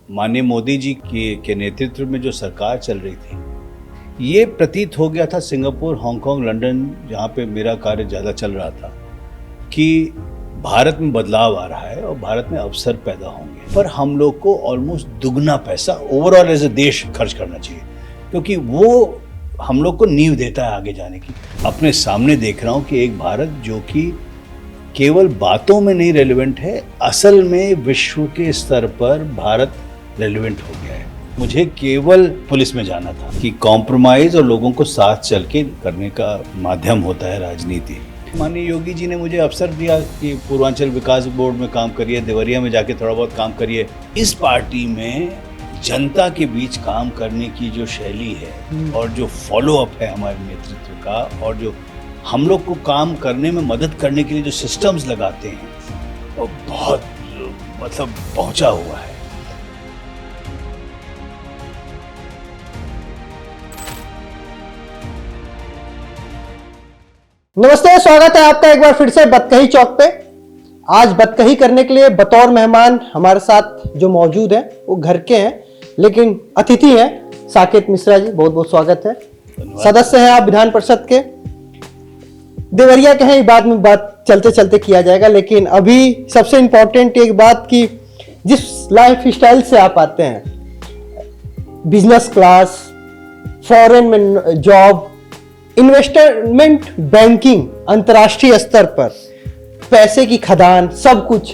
माननीय मोदी जी के नेतृत्व में जो सरकार चल रही थी, ये प्रतीत हो गया था सिंगापुर, हांगकांग, लंदन, जहाँ पे मेरा कार्य ज़्यादा चल रहा था, कि भारत में बदलाव आ रहा है और भारत में अवसर पैदा होंगे। पर हम लोग को ऑलमोस्ट दुगना पैसा ओवरऑल एज ए देश खर्च करना चाहिए, क्योंकि वो हम लोग को नींव देता है आगे जाने की। अपने सामने देख रहा हूँ कि एक भारत जो कि केवल बातों में नहीं रेलेवेंट है, असल में विश्व के स्तर पर भारत रेलेवेंट हो गया है। मुझे केवल पुलिस में जाना था कि कॉम्प्रोमाइज और लोगों को साथ चल के करने का माध्यम होता है राजनीति। माननीय योगी जी ने मुझे अवसर दिया कि पूर्वांचल विकास बोर्ड में काम करिए, देवरिया में जाके थोड़ा बहुत काम करिए। इस पार्टी में जनता के बीच काम करने की जो शैली है और जो फॉलो अप है हमारे नेतृत्व का, और जो हम लोग को काम करने में मदद करने के लिए जो सिस्टम्स लगाते हैं, वो बहुत पहुंचा हुआ है। नमस्ते, स्वागत है आपका एक बार फिर से बतकही चौक पे। आज बतकही करने के लिए बतौर मेहमान हमारे साथ जो मौजूद हैं वो घर के हैं, लेकिन अतिथि हैं साकेत मिश्रा जी। बहुत बहुत स्वागत है। सदस्य हैं आप विधान परिषद के, देवरिया के हैं। बाद में बात चलते चलते किया जाएगा, लेकिन अभी सबसे इम्पोर्टेंट एक बात की, जिस लाइफ स्टाइल से आप आते हैं, बिजनेस क्लास, फॉरेन में जॉब, इन्वेस्टमेंट बैंकिंग, अंतर्राष्ट्रीय स्तर पर पैसे की खदान, सब कुछ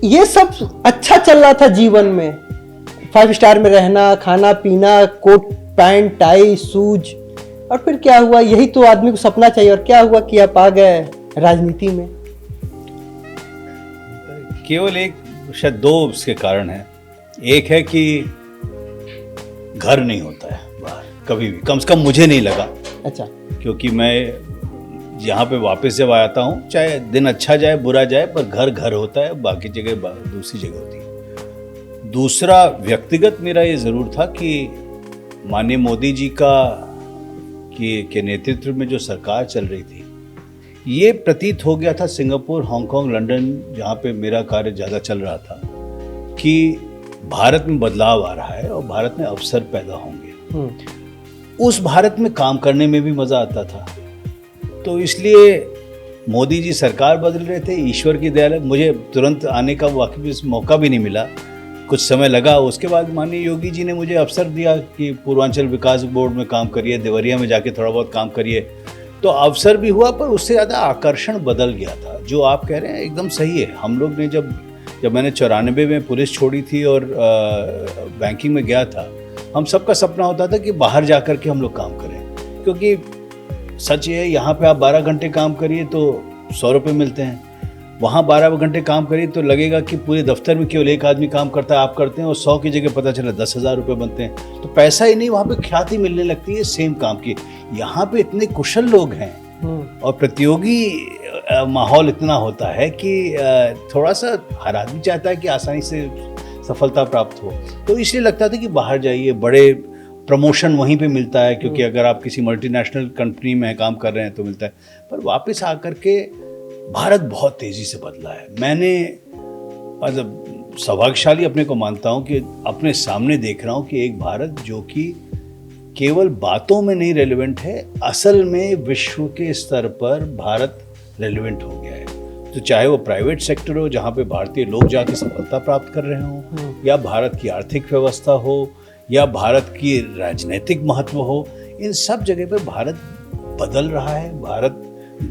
ये सब अच्छा चल रहा था जीवन में। 5 स्टार में रहना, खाना पीना, कोट पैंट टाई शूज, और फिर क्या हुआ? यही तो आदमी को सपना चाहिए। और क्या हुआ कि आप आ गए राजनीति में? केवल एक, शायद दो उसके कारण है। एक है कि घर नहीं होता है बाहर कभी भी, कम से कम मुझे नहीं लगा। अच्छा। क्योंकि मैं यहाँ पे वापस जब आता हूँ, चाहे दिन अच्छा जाए बुरा जाए, पर घर घर होता है, बाकी जगह दूसरी जगह होती है। दूसरा व्यक्तिगत मेरा ये ज़रूर था कि माननीय मोदी जी के नेतृत्व में जो सरकार चल रही थी, ये प्रतीत हो गया था सिंगापुर, हांगकांग, लंदन, जहाँ पे मेरा कार्य ज़्यादा चल रहा था, कि भारत में बदलाव आ रहा है और भारत में अवसर पैदा होंगे। उस भारत में काम करने में भी मज़ा आता था। तो इसलिए मोदी जी सरकार बदल रहे थे, ईश्वर की दया, मुझे तुरंत आने का वाकई मौका भी नहीं मिला, कुछ समय लगा। उसके बाद माननीय योगी जी ने मुझे अवसर दिया कि पूर्वांचल विकास बोर्ड में काम करिए, देवरिया में जाके थोड़ा बहुत काम करिए। तो अवसर भी हुआ, पर उससे ज़्यादा आकर्षण बदल गया था। जो आप कह रहे हैं एकदम सही है। हम लोग ने जब मैंने 94 में पुलिस छोड़ी थी और बैंकिंग में गया था, हम सबका सपना होता था कि बाहर जा कर के हम लोग काम करें, क्योंकि सच ये है, यहाँ पे आप 12 घंटे काम करिए तो 100 रुपये मिलते हैं, वहाँ 12 घंटे काम करिए तो लगेगा कि पूरे दफ्तर में केवल एक आदमी काम करता है, आप करते हैं, और 100 की जगह पता चला 10,000 रुपये बनते हैं। तो पैसा ही नहीं, वहाँ पे ख्याति मिलने लगती है सेम काम की। यहाँ पे इतने कुशल लोग हैं और प्रतियोगी माहौल इतना होता है कि थोड़ा सा हर आदमी चाहता है कि आसानी से सफलता प्राप्त हो। तो इसलिए लगता था कि बाहर जाइए, बड़े प्रमोशन वहीं पे मिलता है, क्योंकि अगर आप किसी मल्टीनेशनल कंपनी में काम कर रहे हैं तो मिलता है। पर वापस आकर के भारत बहुत तेज़ी से बदला है। मैंने मतलब सौभाग्यशाली अपने को मानता हूँ कि अपने सामने देख रहा हूँ कि एक भारत जो कि केवल बातों में नहीं रेलेवेंट है, असल में विश्व के स्तर पर भारत रेलेवेंट हो गया है। तो चाहे वो प्राइवेट सेक्टर हो, जहाँ पे भारतीय लोग जाके सफलता प्राप्त कर रहे हों, या भारत की आर्थिक व्यवस्था हो, या भारत की राजनीतिक महत्व हो, इन सब जगह पे भारत बदल रहा है। भारत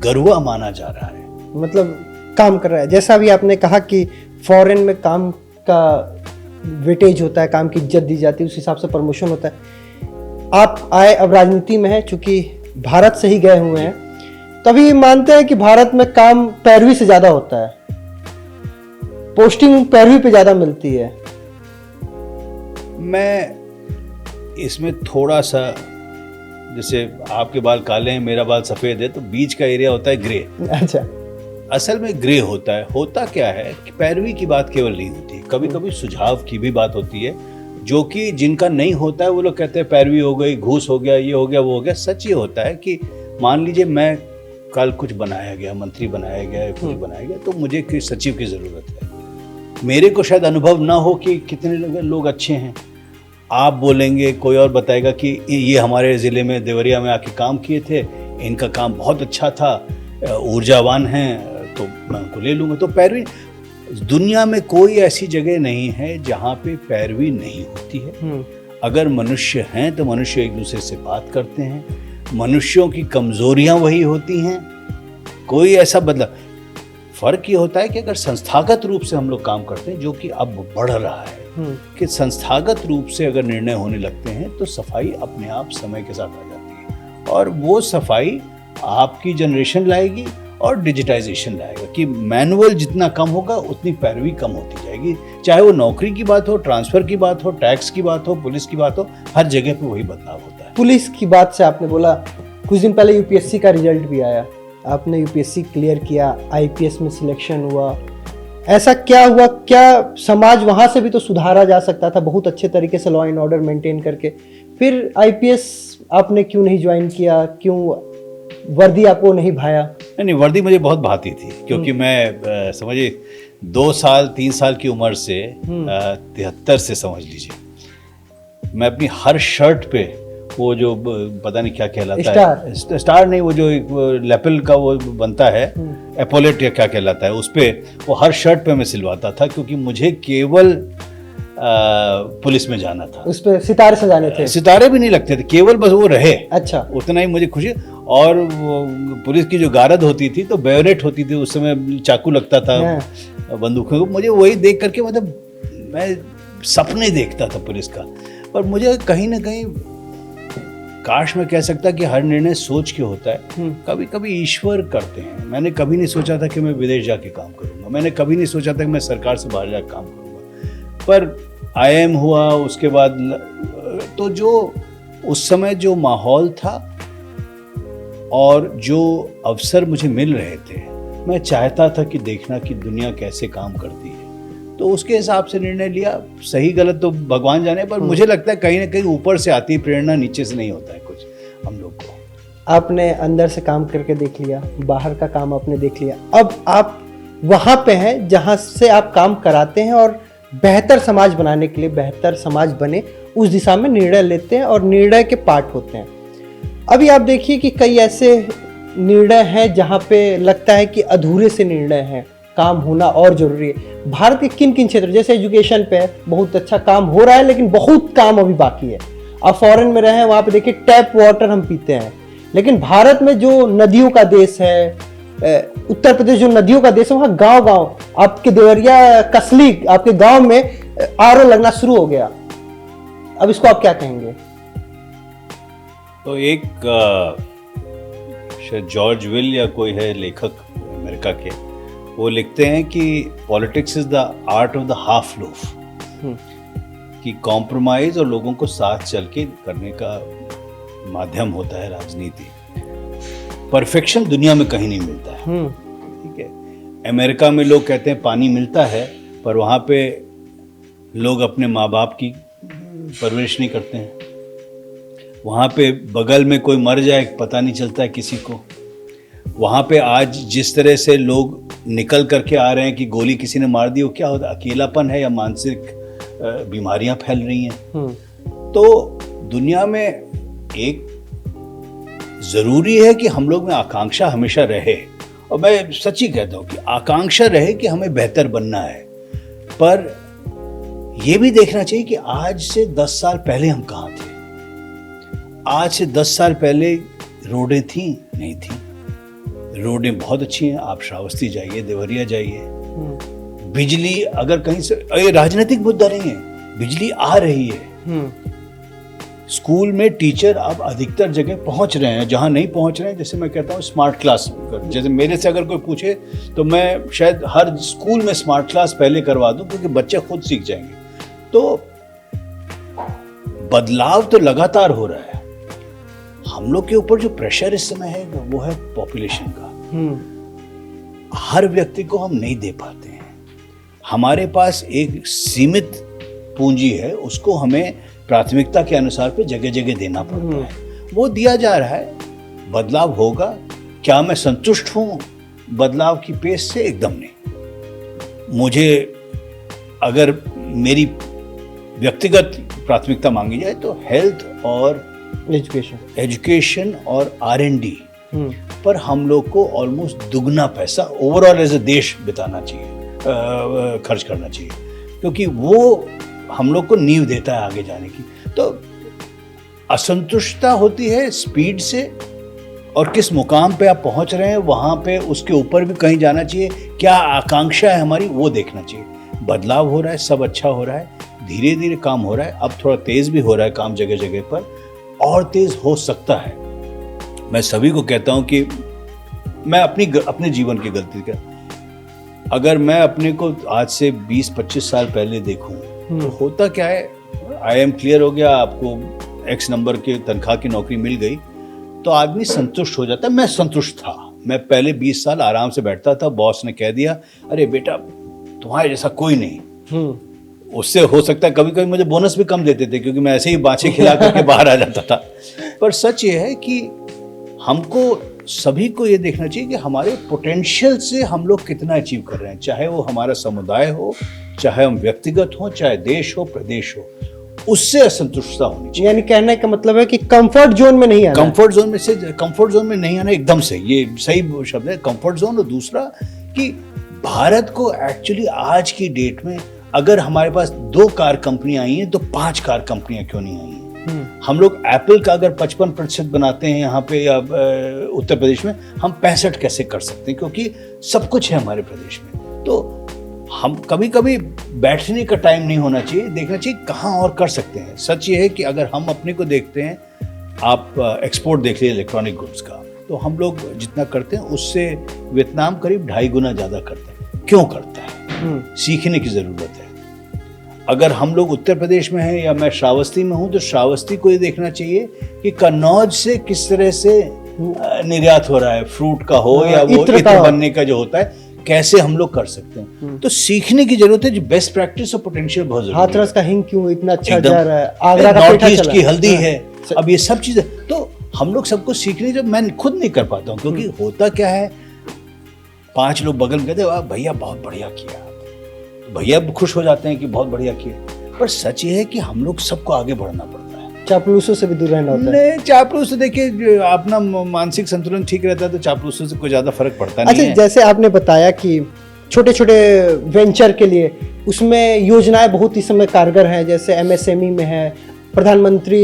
गरुआ माना जा रहा है, मतलब काम कर रहा है। जैसा भी आपने कहा कि फॉरेन में काम का वेटेज होता है, काम की इज्जत दी जाती है, उस हिसाब से प्रमोशन होता है। आप आए, अब राजनीति में है, चूंकि भारत से ही गए हुए हैं, तभी मानते हैं कि भारत में काम पैरवी से ज्यादा होता है, पोस्टिंग पैरवी पे ज्यादा मिलती है। मैं इसमें थोड़ा सा, जैसे आपके बाल काले हैं, मेरा बाल सफ़ेद है, तो बीच का एरिया होता है ग्रे। अच्छा। असल में ग्रे होता है। होता क्या है कि पैरवी की बात केवल नहीं होती, कभी कभी सुझाव की भी बात होती है, जो कि जिनका नहीं होता है वो लोग कहते हैं पैरवी हो गई, घूस हो गया, ये हो गया, वो हो गया। सच ये होता है कि मान लीजिए मैं कल कुछ बनाया गया, मंत्री बनाया गया, कुछ बनाया गया, तो मुझे किस सचिव की ज़रूरत है, मेरे को शायद अनुभव ना हो कि कितने लोग अच्छे हैं। आप बोलेंगे, कोई और बताएगा कि ये हमारे ज़िले में देवरिया में आके काम किए थे, इनका काम बहुत अच्छा था, ऊर्जावान हैं, तो मैं उनको ले लूँगा। तो पैरवी, दुनिया में कोई ऐसी जगह नहीं है जहाँ पे पैरवी नहीं होती है। अगर मनुष्य हैं तो मनुष्य एक दूसरे से बात करते हैं, मनुष्यों की कमज़ोरियाँ वही होती हैं, कोई ऐसा बदलाव। फ़र्क ये होता है कि अगर संस्थागत रूप से हम लोग काम करते हैं, जो कि अब बढ़ रहा है, कि संस्थागत रूप से अगर निर्णय होने लगते हैं तो सफाई अपने आप समय के साथ आ जाती है, और वो सफाई आपकी जनरेशन लाएगी और डिजिटाइजेशन लाएगा कि मैनुअल जितना कम होगा उतनी पैरवी कम होती जाएगी। चाहे वो नौकरी की बात हो, ट्रांसफ़र की बात हो, टैक्स की बात हो, पुलिस की बात हो, हर जगह पे वही बदलाव होता है। पुलिस की बात से आपने बोला, कुछ दिन पहले यूपीएससी का रिजल्ट भी आया, आपने यूपीएससी क्लियर किया, आईपीएस में सिलेक्शन हुआ, ऐसा क्या हुआ? क्या समाज वहाँ से भी तो सुधारा जा सकता था बहुत अच्छे तरीके से, लॉ एंड ऑर्डर मेंटेन करके? फिर आईपीएस आपने क्यों नहीं ज्वाइन किया? क्यों वर्दी आपको नहीं भाया? नहीं, वर्दी मुझे बहुत भाती थी, क्योंकि मैं समझिए 2 साल 3 साल की उम्र से 73 से समझ लीजिए, मैं अपनी हर शर्ट पे वो जो पता नहीं क्या कहलाता है, स्टार नहीं, वो जो एक लेपल का वो बनता है, एपोलेट या क्या कहलाता है, उस पे वो हर शर्ट पे मैं सिलवाता था, क्योंकि मुझे केवल पुलिस में जाना था। उस पे सितारे सजाने थे? सितारे भी नहीं लगते थे, केवल बस वो रहे, अच्छा, उतना ही मुझे खुशी। और वो पुलिस की जो गारद होती थी तो बेयोनेट होती थी, उस समय चाकू लगता था बंदूकों को, मुझे वही देख करके, मतलब मैं सपने देखता था पुलिस का। पर मुझे कहीं ना कहीं, काश मैं कह सकता कि हर निर्णय सोच के होता है, कभी कभी ईश्वर करते हैं। मैंने कभी नहीं सोचा था कि मैं विदेश जाके काम करूंगा, मैंने कभी नहीं सोचा था कि मैं सरकार से बाहर जाकर काम करूंगा, पर IIM हुआ, उसके बाद तो जो उस समय जो माहौल था और जो अवसर मुझे मिल रहे थे, मैं चाहता था कि देखना कि दुनिया कैसे काम करती है, तो उसके हिसाब से निर्णय लिया। सही गलत तो भगवान जाने, पर मुझे लगता है कहीं ना कहीं ऊपर से आती है प्रेरणा, नीचे से नहीं होता है कुछ हम लोग को। आपने अंदर से काम करके देख लिया, बाहर का काम आपने देख लिया, अब आप वहाँ पे हैं जहाँ से आप काम कराते हैं और बेहतर समाज बनाने के लिए, बेहतर समाज बने उस दिशा में निर्णय लेते हैं और निर्णय के पार्ट होते हैं। अभी आप देखिए कि कई ऐसे निर्णय हैं जहाँ पे लगता है कि अधूरे से निर्णय हैं, काम होना और जरूरी है। भारत के किन किन क्षेत्र, जैसे एजुकेशन पे बहुत अच्छा काम हो रहा है, लेकिन बहुत काम अभी बाकी है। आप फॉरेन में रहे हैं, वहाँ पे देखिए टैप वाटर हम पीते हैं, लेकिन भारत में जो नदियों का देश है, उत्तर प्रदेश जो नदियों का देश है, वहाँ गांव गांव, आपके देवरिया कसली आपके गांव में RO लगना शुरू हो गया। अब इसको आप क्या कहेंगे? तो एक शायद जॉर्ज विल या कोई है लेखक अमेरिका के, वो लिखते हैं कि politics is the art of the half loaf, कि कॉम्प्रोमाइज और लोगों को साथ चल के करने का माध्यम होता है राजनीति। परफेक्शन दुनिया में कहीं नहीं मिलता है, ठीक है। अमेरिका में लोग कहते हैं पानी मिलता है, पर वहाँ पे लोग अपने माँ बाप की परवरिश नहीं करते हैं। वहाँ पे बगल में कोई मर जाए पता नहीं चलता है किसी को। वहाँ पे आज जिस तरह से लोग निकल करके आ रहे हैं कि गोली किसी ने मार दी, वो क्या होता है, अकेलापन है या मानसिक बीमारियां फैल रही हैं। तो दुनिया में एक ज़रूरी है कि हम लोग में आकांक्षा हमेशा रहे, और मैं सच्ची कहता हूँ कि आकांक्षा रहे कि हमें बेहतर बनना है, पर यह भी देखना चाहिए कि आज से 10 साल पहले हम कहाँ थे। आज से 10 साल पहले रोडें थी नहीं थी, रोडें बहुत अच्छी हैं। आप श्रावस्ती जाइए, देवरिया जाइए, बिजली अगर कहीं से, ये राजनीतिक मुद्दा नहीं है, बिजली आ रही है। स्कूल में टीचर अब अधिकतर जगह पहुंच रहे हैं, जहां नहीं पहुंच रहे हैं, जैसे मैं कहता हूं स्मार्ट क्लास, जैसे मेरे से अगर कोई पूछे तो मैं शायद हर स्कूल में स्मार्ट क्लास पहले करवा दूं, क्योंकि बच्चे खुद सीख जाएंगे। तो बदलाव तो लगातार हो रहा है। हम लोग के ऊपर जो प्रेशर इस समय है वो है पॉपुलेशन का। हर व्यक्ति को हम नहीं दे पाते हैं। हमारे पास एक सीमित पूंजी है, उसको हमें प्राथमिकता के अनुसार पे जगह जगह देना पड़ता है। वो दिया जा रहा है। बदलाव होगा, क्या मैं संतुष्ट हूं बदलाव की पेश से? एकदम नहीं। मुझे अगर मेरी व्यक्तिगत प्राथमिकता मांगी जाए तो हेल्थ और एजुकेशन और R&D पर हम लोग को ऑलमोस्ट दुगना पैसा ओवरऑल एज अ देश बिताना चाहिए, खर्च करना चाहिए, क्योंकि वो हम लोग को नींव देता है आगे जाने की। तो असंतुष्टता होती है स्पीड से, और किस मुकाम पे आप पहुंच रहे हैं वहां पे उसके ऊपर भी कहीं जाना चाहिए, क्या आकांक्षा है हमारी वो देखना चाहिए। बदलाव हो रहा है, सब अच्छा हो रहा है, धीरे धीरे काम हो रहा है, अब थोड़ा तेज भी हो रहा है काम जगह जगह पर, और तेज हो सकता है। मैं सभी को कहता हूं कि मैं अपने जीवन की गलती का, अगर मैं अपने को आज से 20-25 साल पहले देखूं तो होता क्या है, IIM क्लियर हो गया, आपको X नंबर के तनख्वाह की नौकरी मिल गई तो आदमी संतुष्ट हो जाता है। मैं संतुष्ट था, मैं पहले 20 साल आराम से बैठता था, बॉस ने कह दिया अरे बेटा तुम्हारे जैसा कोई नहीं, उससे हो सकता है कभी कभी मुझे बोनस भी कम देते थे क्योंकि मैं ऐसे ही बाछे खिला करके बाहर आ जाता था। पर सच ये है कि हमको सभी को ये देखना चाहिए कि हमारे पोटेंशियल से हम लोग कितना अचीव कर रहे हैं, चाहे वो हमारा समुदाय हो, चाहे हम व्यक्तिगत हो, चाहे देश हो, प्रदेश हो, उससे असंतुष्टता होनी चाहिए। यानी कहने का मतलब है कि कंफर्ट जोन में नहीं आना, कंफर्ट जोन में नहीं आना एकदम से, ये सही शब्द है कंफर्ट जोन। और दूसरा कि भारत को एक्चुअली आज की डेट में अगर हमारे पास 2 कार कंपनियां आई हैं तो 5 कार कंपनियां क्यों नहीं आई हैं? हम लोग एप्पल का अगर 55% बनाते हैं यहाँ पे या उत्तर प्रदेश में, हम 65 कैसे कर सकते हैं? क्योंकि सब कुछ है हमारे प्रदेश में। तो हम कभी कभी बैठने का टाइम नहीं होना चाहिए, देखना चाहिए कहाँ और कर सकते हैं। सच ये है कि अगर हम अपने को देखते हैं, आप एक्सपोर्ट देख लीजिए इलेक्ट्रॉनिक गुड्स का, तो हम लोग जितना करते हैं उससे वियतनाम करीब 2.5 गुना ज़्यादा करता है। क्यों करता है? सीखने की ज़रूरत है। अगर हम लोग उत्तर प्रदेश में हैं या मैं श्रावस्ती में हूँ तो श्रावस्ती को ये देखना चाहिए कि कन्नौज से किस तरह से निर्यात हो रहा है, फ्रूट का हो या वो इत्र बनने का जो होता है, कैसे हम लोग कर सकते हैं। तो सीखने की जरूरत है, जो बेस्ट प्रैक्टिस और पोटेंशियल बहुत जरूरी है। हाथरस का हिंग क्यों इतना अच्छा जा रहा है, आगरा का नॉर्थ पेठा ईस्ट की हल्दी हाँ। है, अब ये सब चीजें तो हम लोग सबको सीखने, जब मैं खुद नहीं कर पाता हूँ क्योंकि होता क्या है, 5 लोग बगल में कहते वाह भैया बहुत बढ़िया किया, तो भैया खुश हो जाते हैं कि बहुत बढ़िया किया। पर सच ये है कि हम लोग सबको आगे बढ़ना पड़ता है, चापलूसों से भी दूर रहना होता है। नहीं, चापलूस से देखिए अपना मानसिक संतुलन ठीक रहता है तो चापलूसों से कोई ज्यादा फर्क पड़ता नहीं है। जैसे आपने बताया कि छोटे छोटे वेंचर के लिए उसमें योजनाएं बहुत इस समय कारगर हैं, जैसे MSME में है, प्रधानमंत्री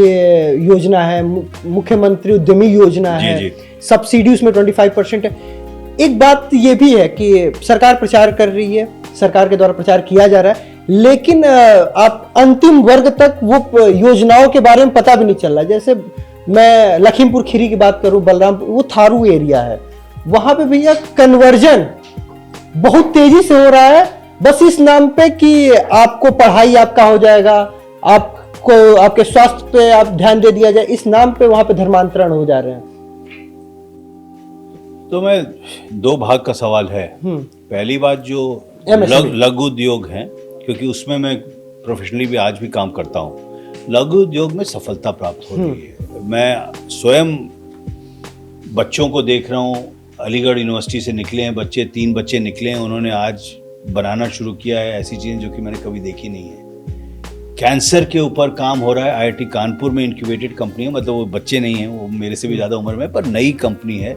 योजना है, मुख्यमंत्री उद्यमी योजना है, सब्सिडी उसमें 25% है। एक बात ये भी है कि सरकार प्रचार कर रही है, सरकार के द्वारा प्रचार किया जा रहा है, लेकिन आप अंतिम वर्ग तक वो योजनाओं के बारे में पता भी नहीं चल रहा। जैसे मैं लखीमपुर खीरी की बात करूं, बलरामपुर, वो थारू एरिया है, वहां पे भैया कन्वर्जन बहुत तेजी से हो रहा है, बस इस नाम पे कि आपको पढ़ाई आपका हो जाएगा, आपको आपके स्वास्थ्य पे आप ध्यान दे दिया जाए, इस नाम पे वहां पे धर्मांतरण हो जा रहे हैं। तो मैं 2 भाग का सवाल है। पहली बात जो लघु उद्योग है, क्योंकि उसमें मैं प्रोफेशनली भी आज भी काम करता हूँ, लघु उद्योग में सफलता प्राप्त हो रही है। मैं स्वयं बच्चों को देख रहा हूँ, अलीगढ़ यूनिवर्सिटी से निकले हैं बच्चे, 3 बच्चे निकले हैं, उन्होंने आज बनाना शुरू किया है ऐसी चीज़ें जो कि मैंने कभी देखी नहीं है। कैंसर के ऊपर काम हो रहा है, IIT कानपुर में इंक्यूबेटेड कंपनी है, मतलब वो बच्चे नहीं हैं, वो मेरे से भी ज़्यादा उम्र में, पर नई कंपनी है,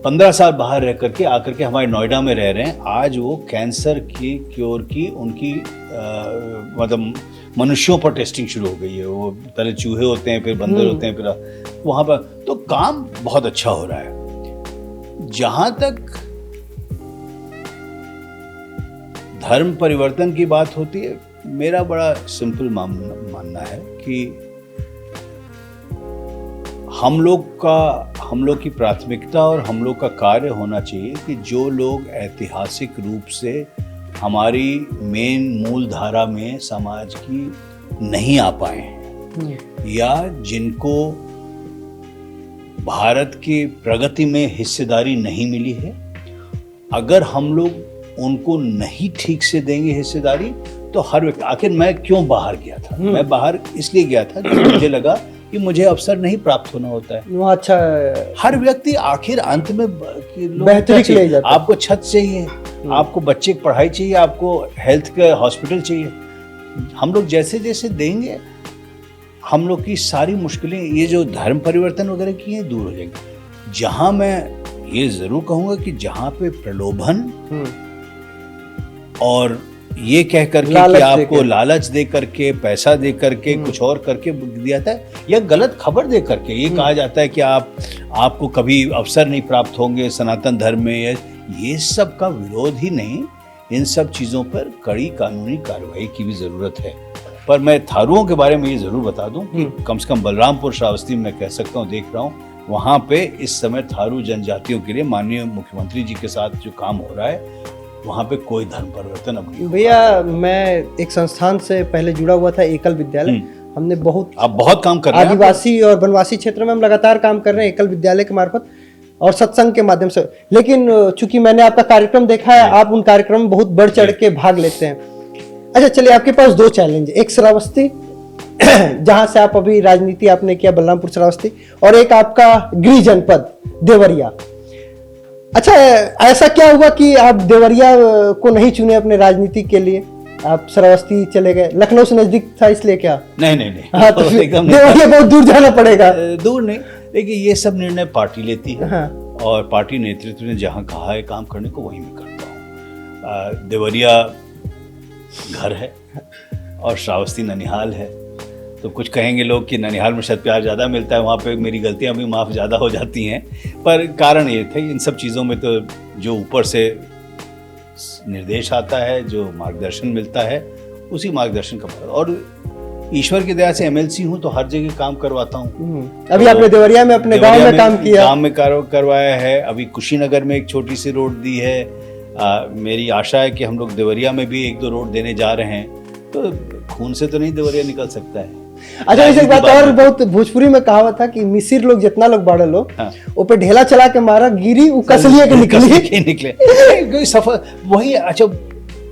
15 साल बाहर रह करके आकर के हमारे नोएडा में रह रहे हैं। आज वो कैंसर की क्योर की उनकी मतलब मनुष्यों पर टेस्टिंग शुरू हो गई है। वो पहले चूहे होते हैं, फिर बंदर होते हैं, फिर वहाँ पर तो काम बहुत अच्छा हो रहा है। जहाँ तक धर्म परिवर्तन की बात होती है, मेरा बड़ा सिंपल मानना है कि हम लोग की प्राथमिकता और हम लोग का कार्य होना चाहिए कि जो लोग ऐतिहासिक रूप से हमारी मेन मूल धारा में समाज की नहीं आ पाए हैं या जिनको भारत की प्रगति में हिस्सेदारी नहीं मिली है, अगर हम लोग उनको नहीं ठीक से देंगे हिस्सेदारी, तो हर व्यक्ति, आखिर मैं क्यों बाहर गया था? मैं बाहर इसलिए गया था कि मुझे लगा कि मुझे अवसर नहीं प्राप्त होना होता है। वहाँ अच्छा हर व्यक्ति आखिर अंत में बेहतरी के लिए ही जाता है। आपको छत चाहिए, आपको बच्चे की पढ़ाई चाहिए, आपको हेल्थ का हॉस्पिटल चाहिए। हम लोग जैसे जैसे देंगे, हम लोग की सारी मुश्किलें, ये जो धर्म परिवर्तन वगैरह की हैं, दूर हो जाएंगी। जहां मैं ये जरूर कहूंगा कि जहां पे प्रलोभन और ये कह करके कि आपको लालच दे करके, पैसा दे करके, कुछ और करके दिया जाता है, या गलत खबर दे करके ये कहा जाता है कि आपको कभी अवसर नहीं प्राप्त होंगे सनातन धर्म में, ये सब का विरोध ही नहीं, इन सब चीज़ों पर कड़ी कानूनी कार्रवाई की भी ज़रूरत है। पर मैं थारुओं के बारे में ये ज़रूर बता दूं कि कम से कम बलरामपुर श्रावस्ती में मैं कह सकता हूँ, देख रहा हूँ वहाँ पे इस समय थारू जनजातियों के लिए माननीय मुख्यमंत्री जी के साथ जो काम हो रहा है, वहाँ पे कोई धर्म परिवर्तन अब नहीं। भैया मैं एक संस्थान से पहले जुड़ा हुआ था, एकल विद्यालय। हमने आप बहुत काम कर रहे हैं। आदिवासी और वनवासी क्षेत्र में हम लगातार काम कर रहे हैं एकल विद्यालय के मार्फत और सत्संग के माध्यम से। लेकिन चूंकि मैंने आपका कार्यक्रम देखा है, आप उन कार्यक्रम में बहुत बढ़ चढ़ के भाग लेते हैं। अच्छा चलिए, आपके पास दो चैलेंज, एक श्रावस्ती जहां से आप अभी राजनीति आपने किया, बलरामपुर श्रावस्ती, और एक आपका गृह जनपद देवरिया। अच्छा, ऐसा क्या हुआ कि आप देवरिया को नहीं चुने अपने राजनीति के लिए, आप श्रावस्ती चले गए? लखनऊ से नजदीक था इसलिए क्या? नहीं। हाँ, तो देवरिया बहुत दूर जाना पड़ेगा। दूर नहीं, लेकिन ये सब निर्णय पार्टी लेती है। हाँ। और पार्टी नेतृत्व ने जहाँ कहा है काम करने को, वहीं मैं करता हूँ। देवरिया घर है और श्रावस्ती ननिहाल है, तो कुछ कहेंगे लोग कि ननिहाल में शायद प्यार ज़्यादा मिलता है, वहाँ पे मेरी गलतियाँ भी माफ़ ज़्यादा हो जाती हैं। पर कारण ये थे, इन सब चीज़ों में तो जो ऊपर से निर्देश आता है, जो मार्गदर्शन मिलता है, उसी मार्गदर्शन का फल। और ईश्वर की दया से एमएलसी हूँ तो हर जगह काम करवाता हूँ। अभी आपने देवरिया में अपने गांव में काम किया? गांव में करवाया है। अभी कुशीनगर में एक छोटी सी रोड दी है। मेरी आशा है कि हम लोग देवरिया में भी एक दो रोड देने जा रहे हैं। तो खून से तो नहीं देवरिया निकल सकता है। अच्छा, इस एक बात और, बहुत भोजपुरी में कहावत था कि मिसिर लोग जितना लोग बाड़े लोग वो पे ढेला चला के मारा, गिरी वो कसलिए के निकले सफर वही। अच्छा,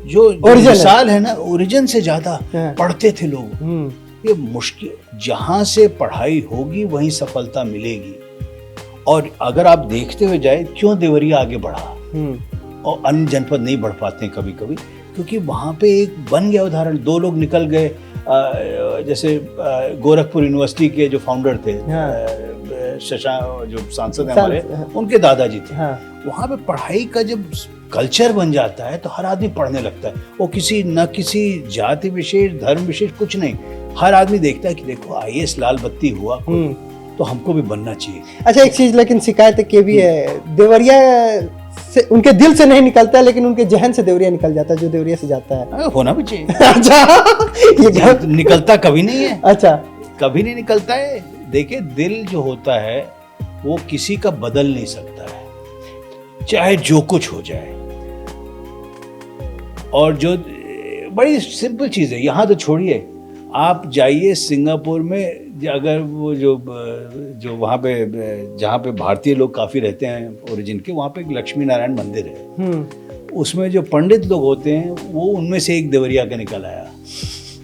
जो मिसाल है ना, ओरिजिन से ज्यादा पढ़ते थे लोग। ये मुश्किल, जहां से पढ़ाई होगी वहीं सफलता मिलेगी। और अगर आप देखते हुए जाए, क्यों देवरिया आगे बढ़ा और अन्य जनपद नहीं बढ़ पाते हैं कभी कभी, क्योंकि वहां पे एक बन गया उदाहरण। दो लोग निकल गए, जैसे गोरखपुर यूनिवर्सिटी के जो फाउंडर थे, शशांक, जो सांसद हैं हमारे, उनके दादाजी थे। वहाँ पे पढ़ाई का जब कल्चर बन जाता है तो हर आदमी पढ़ने लगता है। वो किसी जाति विशेष, धर्म विशेष कुछ नहीं, हर आदमी देखता है कि देखो IAS लाल बत्ती हुआ तो हमको भी बनना चाहिए। अच्छा, एक चीज लेकिन शिकायत के भी है, देवरिया से उनके दिल से नहीं निकलता, लेकिन उनके जहन से देवरिया निकल जाता है, जो देवरिया से जाता है। होना भी चाहिए। अच्छा, ये निकलता कभी नहीं है। अच्छा, कभी नहीं निकलता है। देखिए, दिल जो होता है वो किसी का बदल नहीं सकता है, चाहे जो कुछ हो जाए। और जो बड़ी सिंपल चीज है, यहाँ तो छोड़िए, आप जाइए सिंगापुर में, अगर वो जो वहाँ पे, जहाँ पे भारतीय लोग काफ़ी रहते हैं ओरिजिन के, वहाँ पे एक लक्ष्मी नारायण मंदिर है। उसमें जो पंडित लोग होते हैं, वो उनमें से एक देवरिया का निकल आया।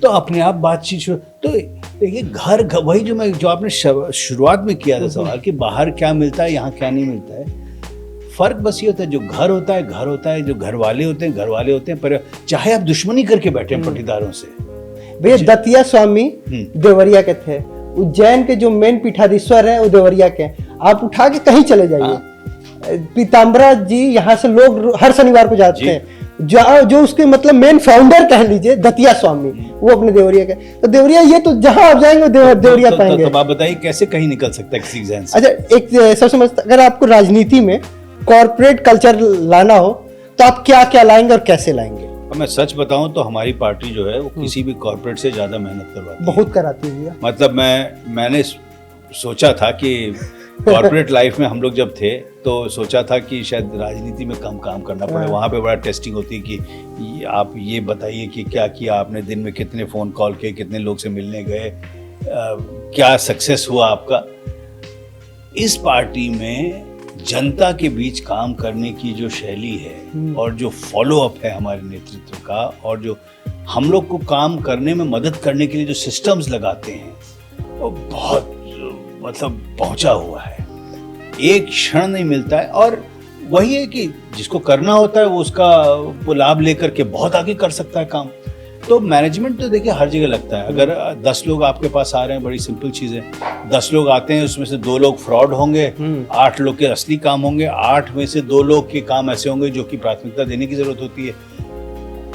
तो अपने आप बातचीत शुरू। तो देखिए, घर वही जो आपने शुरुआत में किया था सवाल कि बाहर क्या मिलता है, यहाँ क्या नहीं मिलता है। फर्क बस ये होता है, जो घर होता है, जो घर वाले होते हैं। पर चाहे आप दुश्मनी करके बैठे हैं पटीदारों से। भैया, दतिया स्वामी देवरिया के थे, उज्जैन के जो मेन पीठाधीश्वर हैं वो देवरिया के। आप उठा के कहीं चले जाइए, पीताम्बरा जी यहाँ से लोग हर शनिवार को जाते हैं। जो उसके मतलब मेन फाउंडर कह लीजिए, दतिया स्वामी, वो अपने देवरिया के। तो देवरिया, ये तो जहां आप जाएंगे देवरिया पाएंगे। तो आप बताइए कैसे कहीं निकल सकता है किसी जहन से? अच्छा, एक सबसे मस्त, अगर आपको राजनीति में कॉर्पोरेट कल्चर लाना हो तो आप क्या क्या लाएंगे और कैसे लाएंगे? मैं सच बताऊं तो हमारी पार्टी जो है वो किसी भी कॉर्पोरेट से ज्यादा मेहनत करवाती है। बहुत कराती है। मतलब मैंने सोचा था कि कॉर्पोरेट लाइफ में हम लोग जब थे तो सोचा था कि शायद राजनीति में कम काम करना पड़े। वहाँ पे बड़ा टेस्टिंग होती है कि आप ये बताइए कि क्या किया आपने, दिन में कितने फ़ोन कॉल किए, कितने लोग से मिलने गए, क्या सक्सेस हुआ आपका। इस पार्टी में जनता के बीच काम करने की जो शैली है और जो फॉलो अप है हमारे नेतृत्व का, और जो हम लोग को काम करने में मदद करने के लिए जो सिस्टम्स लगाते हैं, वो बहुत मतलब पहुंचा हुआ है, एक क्षण नहीं मिलता है। और वही है कि जिसको करना होता है वो उसका वो लाभ लेकर के बहुत आगे कर सकता है काम। तो मैनेजमेंट तो देखिए हर जगह लगता है। अगर 10 लोग आपके पास आ रहे हैं, बड़ी सिंपल चीज़ है, 10 लोग आते हैं, उसमें से 2 लोग फ्रॉड होंगे, 8 लोग के असली काम होंगे, 8 में से 2 लोग के काम ऐसे होंगे जो कि प्राथमिकता देने की जरूरत होती है।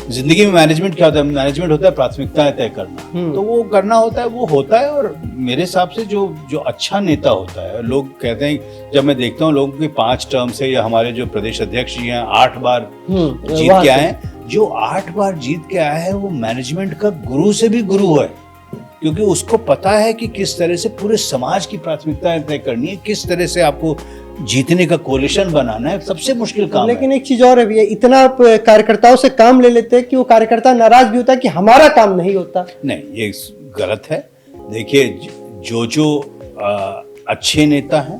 जिंदगी में मैनेजमेंट क्या होता है? मैनेजमेंट होता है प्राथमिकताएं तय करना। तो वो करना होता है, वो होता है। और मेरे हिसाब से जो अच्छा नेता होता है, लोग कहते हैं, जब मैं देखता हूँ लोगों की 5 टर्म से, या हमारे जो प्रदेश अध्यक्ष जी हैं 8 बार जीत के आए हैं, जो 8 बार जीत के आया है वो मैनेजमेंट का गुरु से भी गुरु है, क्योंकि उसको पता है कि किस तरह से पूरे समाज की प्राथमिकताएं तय करनी है, किस तरह से आपको जीतने का कोलिशन बनाना है। सबसे मुश्किल काम लेकिन एक चीज और है भैया, इतना आप कार्यकर्ताओं से काम ले लेते हैं कि वो कार्यकर्ता नाराज भी होता है कि हमारा काम नहीं होता। नहीं, ये गलत है। देखिए, जो अच्छे नेता हैं,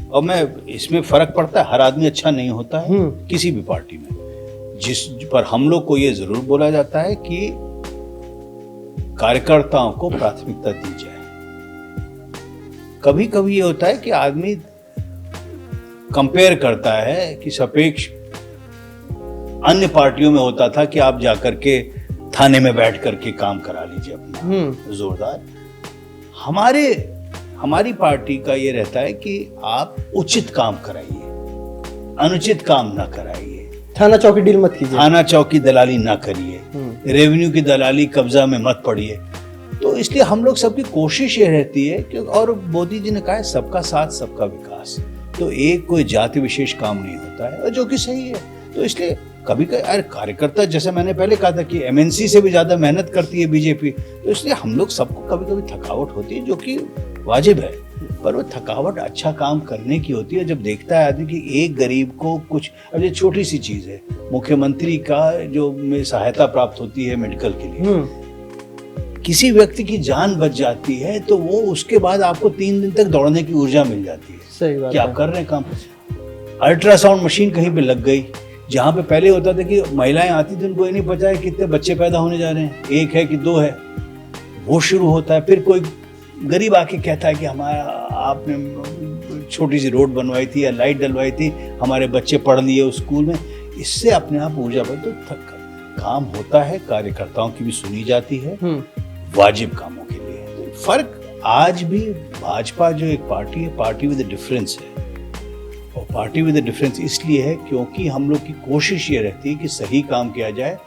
और मैं इसमें फर्क पड़ता है, हर आदमी अच्छा नहीं होता है किसी भी पार्टी में। जिस पर हम लोग को ये जरूर बोला जाता है कि कार्यकर्ताओं को प्राथमिकता दी जाए। कभी कभी ये होता है कि आदमी कंपेयर करता है कि सापेक्ष अन्य पार्टियों में होता था कि आप जाकर के थाने में बैठ करके काम करा लीजिए अपना जोरदार। हमारी पार्टी का ये रहता है कि आप उचित काम कराइए, अनुचित काम ना कराइए, थाना चौकी डील मत कीजिए, थाना चौकी दलाली ना करिए, रेवेन्यू की दलाली कब्जा में मत पड़िए। तो इसलिए हम लोग सबकी कोशिश ये रहती है कि, और मोदी जी ने कहा है सबका साथ सबका विकास, तो एक कोई जाति विशेष काम नहीं होता है, और जो कि सही है। तो इसलिए कभी कभी कार्यकर्ता, जैसे मैंने पहले कहा था कि एमएनसी से भी ज्यादा मेहनत करती है बीजेपी, तो इसलिए हम लोग सबको कभी कभी थकावट होती है, जो कि वाजिब है। पर वो थकावट अच्छा काम करने की होती है, जब देखता है आदमी कि एक गरीब को कुछ, अब ये छोटी सी चीज है, मुख्यमंत्री का जो में सहायता प्राप्त होती है मेडिकल के लिए, किसी व्यक्ति की जान बच जाती है, तो वो उसके बाद आपको 3 दिन तक दौड़ने की ऊर्जा मिल जाती है। सही बात कि आप कर रहे हैं काम। अल्ट्रासाउंड मशीन कहीं पे लग गई, जहाँ पे पहले होता था कि महिलाएं आती थी, उनको ये नहीं पता है कितने बच्चे पैदा होने जा रहे हैं, 1 है कि 2 है, वो शुरू होता है। फिर कोई गरीब आके कहता है कि हमारा आपने छोटी सी रोड बनवाई थी या लाइट डलवाई थी, हमारे बच्चे पढ़ लिए उस स्कूल में, इससे अपने आप ऊर्जा बढ़। तो काम होता है, कार्यकर्ताओं की भी सुनी जाती है वाजिब कामों के लिए। तो फर्क आज भी, भाजपा जो एक पार्टी है, पार्टी विद डिफरेंस है, और पार्टी विद डिफरेंस इसलिए है क्योंकि हम लोग की कोशिश ये रहती है कि सही काम किया जाए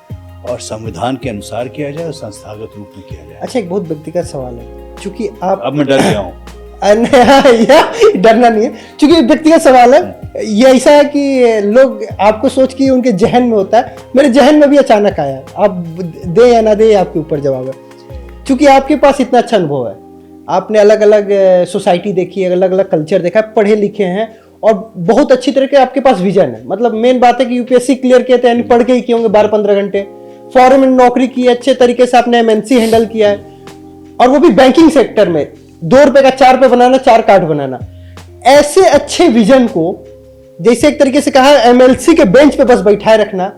और संविधान के अनुसार किया जाए और संस्थागत रूप में किया जाए। अच्छा, एक बहुत व्यक्तिगत सवाल है, क्योंकि आप, अब मैं डर गया हूँ। डरना नहीं है, क्योंकि व्यक्तिगत सवाल है। ये ऐसा है कि लोग आपको सोच के उनके जहन में होता है, मेरे जहन में भी अचानक आया, आप दे या ना दे आपके ऊपर जवाब है। क्योंकि आपके पास इतना अच्छा अनुभव है, आपने अलग अलग सोसाइटी देखी है, अलग अलग कल्चर देखा है, पढ़े लिखे हैं, और बहुत अच्छी तरह के आपके पास विजन है। मतलब मेन बात है कि यूपीएससी क्लियर किया था, यानी पढ़ के ही किए होंगे 12-15 घंटे, फॉरेन में नौकरी की है, अच्छे तरीके से आपने एमएनसी हैंडल किया है, और वो भी बैंकिंग सेक्टर में 2 रुपए का 4 रुपए बनाना, 4 कार्ड बनाना। ऐसे अच्छे विजन को, जैसे एक तरीके से कहा, एमएलसी के बेंच पे बस बैठाए रखना,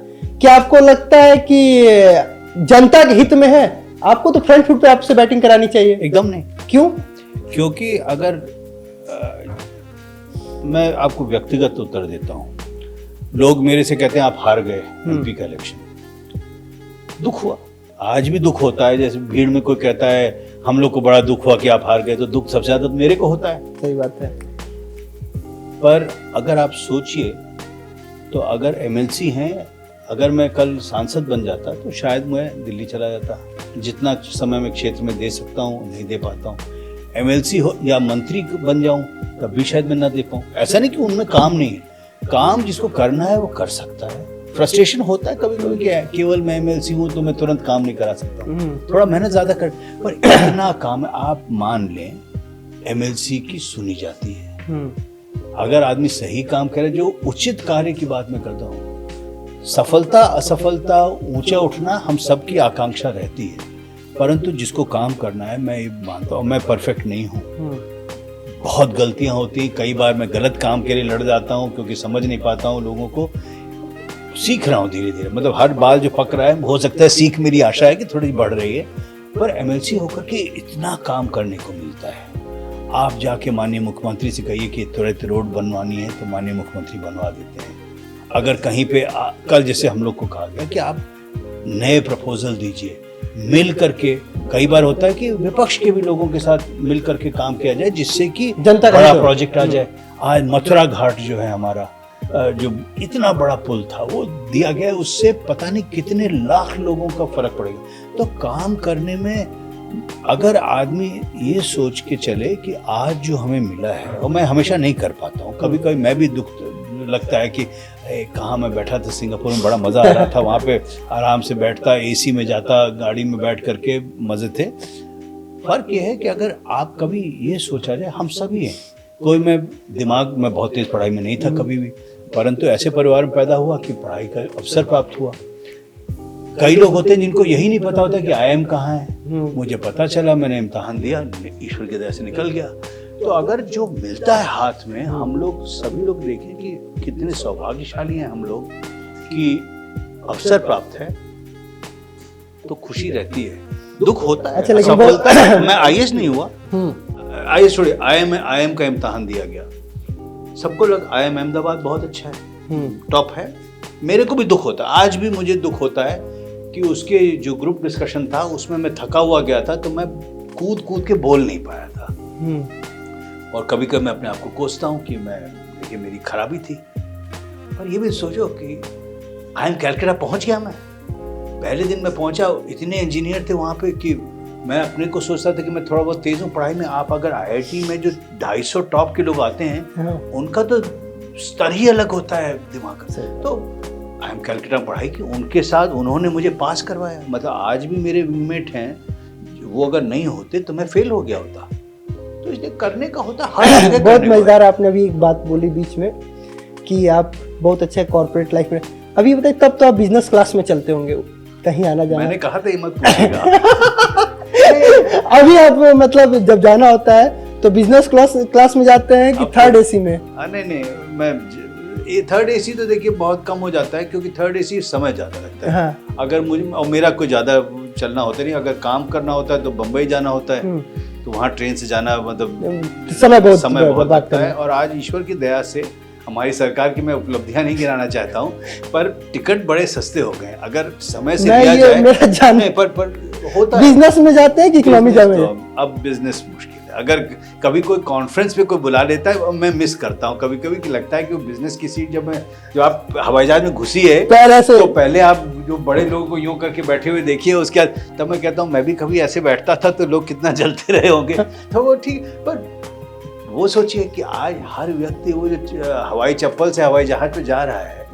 क्या आपको लगता है कि जनता के हित में है? आपको तो फ्रंट फुट पे आपसे बैटिंग करानी चाहिए। एकदम नहीं। क्यों? क्योंकि अगर मैं आपको व्यक्तिगत उत्तर देता हूँ, लोग मेरे से कहते हैं आप हार गए एमपी का इलेक्शन, दुख हुआ, आज भी दुख होता है। जैसे भीड़ में कोई कहता है हम लोग को बड़ा दुख हुआ कि आप हार गए, तो दुख सबसे ज्यादा मेरे को होता है। सही बात है। पर अगर आप सोचिए, तो अगर एमएलसी हैं, अगर मैं कल सांसद बन जाता तो शायद मैं दिल्ली चला जाता। जितना समय मैं क्षेत्र में दे सकता हूँ नहीं दे पाता हूँ। एमएलसी हो या मंत्री बन जाऊं तब भी शायद मैं ना दे पाऊं। ऐसा नहीं कि उनमें काम नहीं है, काम जिसको करना है वो कर सकता है। फ्रस्ट्रेशन होता है कभी कभी, क्या है, केवल मैं एमएलसी हूं तो मैं तुरंत काम नहीं करा सकता, थोड़ा मेहनत ज्यादा कर, पर इतना काम है। आप मान लें एमएलसी की सुनी जाती है, अगर आदमी सही काम करे, जो उचित कार्य की बात मैं करता हूँ। सफलता असफलता, ऊंचा उठना हम सबकी आकांक्षा रहती है, परंतु जिसको काम करना है, मैं ये मानता हूँ, मैं परफेक्ट नहीं हूँ, बहुत गलतियां होती हैं, कई बार मैं गलत काम के लिए लड़ जाता हूँ क्योंकि समझ नहीं पाता हूँ लोगों को। सीख रहा हूँ धीरे धीरे, मतलब हर बाल जो पक रहा है, हो सकता है सीख, मेरी आशा है कि थोड़ी बढ़ रही है। पर एमएलसी होकर के इतना काम करने को मिलता है, आप जाके माननीय मुख्यमंत्री से कहिए कि तुरंत रोड बनवानी है तो माननीय मुख्यमंत्री बनवा देते हैं। अगर कहीं पे कल जैसे हम लोग को कहा गया कि आप नए प्रपोजल दीजिए, मिल करके, कई बार होता है कि विपक्ष के भी लोगों के साथ मिल करके काम किया जाए जिससे कि जनता बड़ा प्रोजेक्ट आ जाए। आज मथुरा घाट जो है हमारा, जो इतना बड़ा पुल था वो दिया गया, उससे पता नहीं कितने लाख लोगों का फर्क पड़ेगा। तो काम करने में अगर आदमी ये सोच के चले कि आज जो हमें मिला है, और मैं हमेशा नहीं कर पाता हूँ, कभी कभी मैं भी दुख लगता है कि कहाँ मैं बैठा था सिंगापुर में, बड़ा मज़ा आ रहा था, वहाँ पे आराम से बैठता, एसी में जाता, गाड़ी में बैठ करके मज़े थे। फर्क ये है कि अगर आप कभी ये सोचा जाए, हम सभी हैं, कोई मैं दिमाग में बहुत तेज़ पढ़ाई में नहीं था कभी भी, परंतु ऐसे परिवार में पैदा हुआ कि पढ़ाई का अवसर प्राप्त हुआ। कई लोग होते हैं जिनको यही नहीं पता होता कि IIM कहाँ है। मुझे पता चला, मैंने इम्तहान दिया, ईश्वर की दया से निकल गया। तो अगर जो मिलता है हाथ में, हम लोग सभी लोग देखें कि कितने सौभाग्यशाली हैं हम लोग कि अवसर प्राप्त है, तो खुशी रहती है, दुख होता है। अच्छा, लेकिन सफलता मैं IAS नहीं हुआ, IAS छोड़िए, IIM का इम्तहान दिया गया, सबको लग IIM अहमदाबाद बहुत अच्छा है, टॉप है। मेरे को भी दुख होता है, आज भी मुझे दुख होता है कि उसके जो ग्रुप डिस्कशन था उसमें मैं थका हुआ गया था, तो मैं कूद कूद के बोल नहीं पाया था। और कभी कभी मैं अपने आप को कोसता हूँ कि ये मेरी खराबी थी। पर ये भी सोचो कि IIM कैलकाटा पहुँच गया मैं, पहले दिन मैं पहुँचा, इतने इंजीनियर थे वहाँ पे कि मैं अपने को सोचता था कि मैं थोड़ा बहुत तेज़ हूँ पढ़ाई में। आप अगर IIT में जो 250 टॉप के लोग आते हैं, उनका तो स्तर ही अलग होता है दिमाग का। तो IIM कैलकाटा पढ़ाई की, उनके साथ उन्होंने मुझे पास करवाया। मतलब आज भी मेरे रूममेट हैं, वो अगर नहीं होते तो मैं फेल हो गया होता। तो इसलिए करने का होता है। बहुत मजेदार आपने अभी एक बात बोली बीच में कि आप बहुत अच्छे कॉर्पोरेट लाइफ में, अभी बताइए तब तो आप बिजनेस क्लास में चलते होंगे, कहीं आना जाना। मैंने कहा था ये मत पूछिएगा। अभी आप मतलब जब जाना होता है तो बिजनेस क्लास में जाते हैं कि थर्ड AC में? नहीं, मैं थर्ड AC तो देखिए बहुत कम हो जाता है, क्योंकि थर्ड AC समय ज़्यादा लगता है। हाँ। अगर मुझे और मेरा कोई ज़्यादा चलना होता नहीं, अगर काम करना होता है तो बम्बई जाना होता है, तो वहाँ ट्रेन से जाना मतलब समय बहुत लगता है। और आज ईश्वर की दया से हमारी सरकार की मैं उपलब्धियां नहीं गिनाना चाहता हूँ, पर टिकट बड़े सस्ते हो गए। अगर समय से दिया जाए, मेरा जानने पर होता बिजनेस में जाते हैं कि इकोनॉमी जाते हैं? अब बिजनेस मुश्किल है। अगर कभी कोई कॉन्फ्रेंस पे कोई बुला लेता है, मैं मिस करता हूँ कभी कभी कि लगता है कि वो बिजनेस की सीट जब आप हवाई जहाज में घुसी है तो पहले आप जो बड़े लोगों को यूं करके बैठे हुए देखिए, उसके बाद तब मैं कहता हूँ मैं भी कभी ऐसे बैठता था तो लोग कितना जलते रहे होंगे। तो वो ठीक, पर वो सोचिए कि आज हर व्यक्ति वो जो हवाई चप्पल से हवाई जहाज पे जा रहा है,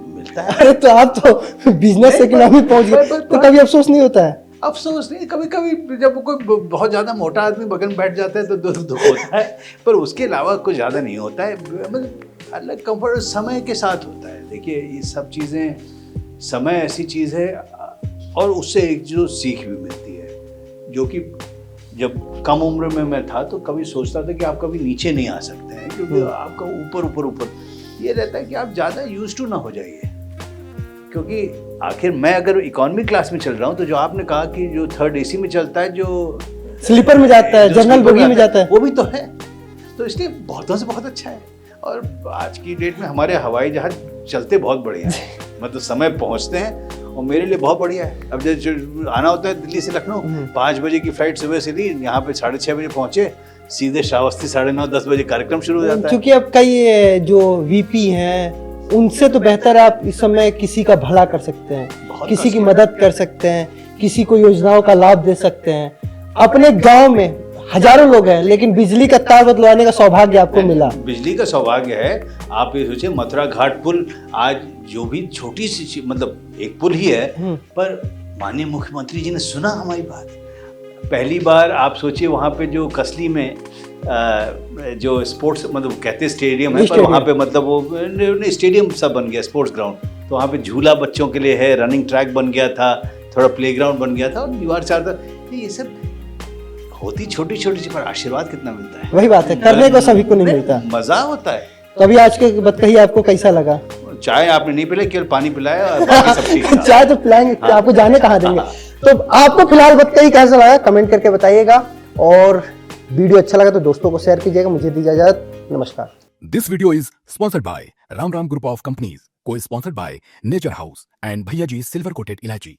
मिलता है। अरे तो आप तो बिजनेस इकोनॉमी पहुंच गए, तो कभी अफसोस नहीं होता है? अफसोस नहीं, कभी कभी जब कोई बहुत ज़्यादा मोटा आदमी बगल में बैठ जाता है तो दुख होता है, पर उसके अलावा कुछ ज़्यादा नहीं होता है। मतलब अलग कंफर्ट समय के साथ होता है। देखिए ये सब चीज़ें, समय ऐसी चीज़ है, और उससे एक जो सीख भी मिलती है, जो कि जब कम उम्र में मैं था तो कभी सोचता था कि आप कभी नीचे नहीं आ सकते हैं, क्योंकि आपका ऊपर ये रहता है कि आप ज़्यादा यूज्ड टू ना हो जाइए। क्योंकि आखिर मैं अगर इकोनॉमी क्लास में चल रहा हूँ, तो जो आपने कहा कि जो थर्ड AC में चलता है, जो स्लीपर में जाता है, जनरल बोगी में जाता है, वो भी तो है। तो इसलिए बहुतों से बहुत अच्छा है। और आज की डेट में हमारे हवाई जहाज चलते बहुत बढ़िया हैं, मतलब समय पहुँचते हैं, और मेरे लिए बहुत बढ़िया है। अब जब आना होता है दिल्ली से लखनऊ, 5 बजे की फ्लाइट सुबह से ली, यहाँ पे 6:30 बजे पहुँचे, सीधे श्रावस्ती 9:30-10 बजे कार्यक्रम शुरू हो जाता है। क्योंकि अब कई जो VP हैं, उनसे तो बेहतर आप इस समय किसी का भला कर सकते हैं, किसी की मदद कर सकते हैं, किसी को योजनाओं का लाभ दे सकते हैं। अपने गांव में हजारों लोग हैं, लेकिन बिजली का तार बदलवाने का सौभाग्य आपको मिला। बिजली का सौभाग्य है। आप ये सोचिए, मथुरा घाट पुल आज जो भी छोटी सी मतलब एक पुल ही है, पर माननीय मुख्यमंत्री जी ने सुना हमारी बात। पहली बार आप सोचिए, वहाँ पे जो कसली में जो स्पोर्ट्स मतलब कहते स्टेडियम है, पर वहाँ पे मतलब वो स्टेडियम सब बन गया, स्पोर्ट्स ग्राउंड। तो वहाँ पे झूला बच्चों के लिए है, रनिंग ट्रैक बन गया था, थोड़ा प्लेग्राउंड बन गया था, और दीवार चार। ये सब होती छोटी छोटी चीज, पर आशीर्वाद कितना मिलता है। वही बात है, करने को सभी को नहीं मिलता, मजा होता है। तभी आज के बतकही आपको कैसा लगा? चाय आपने नहीं पिलाई, केवल पानी पिलाया, और बाकी सब ठीक था। चाय तो पिलाएंगे, आपको जाने कहाँ देंगे। तो आपको फिलहाल बतकही कैसा लगा, कमेंट करके बताइएगा। और वीडियो अच्छा लगा तो दोस्तों को शेयर कीजिएगा। मुझे दीजिए इजाजत, नमस्कार। This video is sponsored by Ram Ram Group of Companies, co-sponsored by Nature House and Bhaiya Ji Silver Coated Ilachi.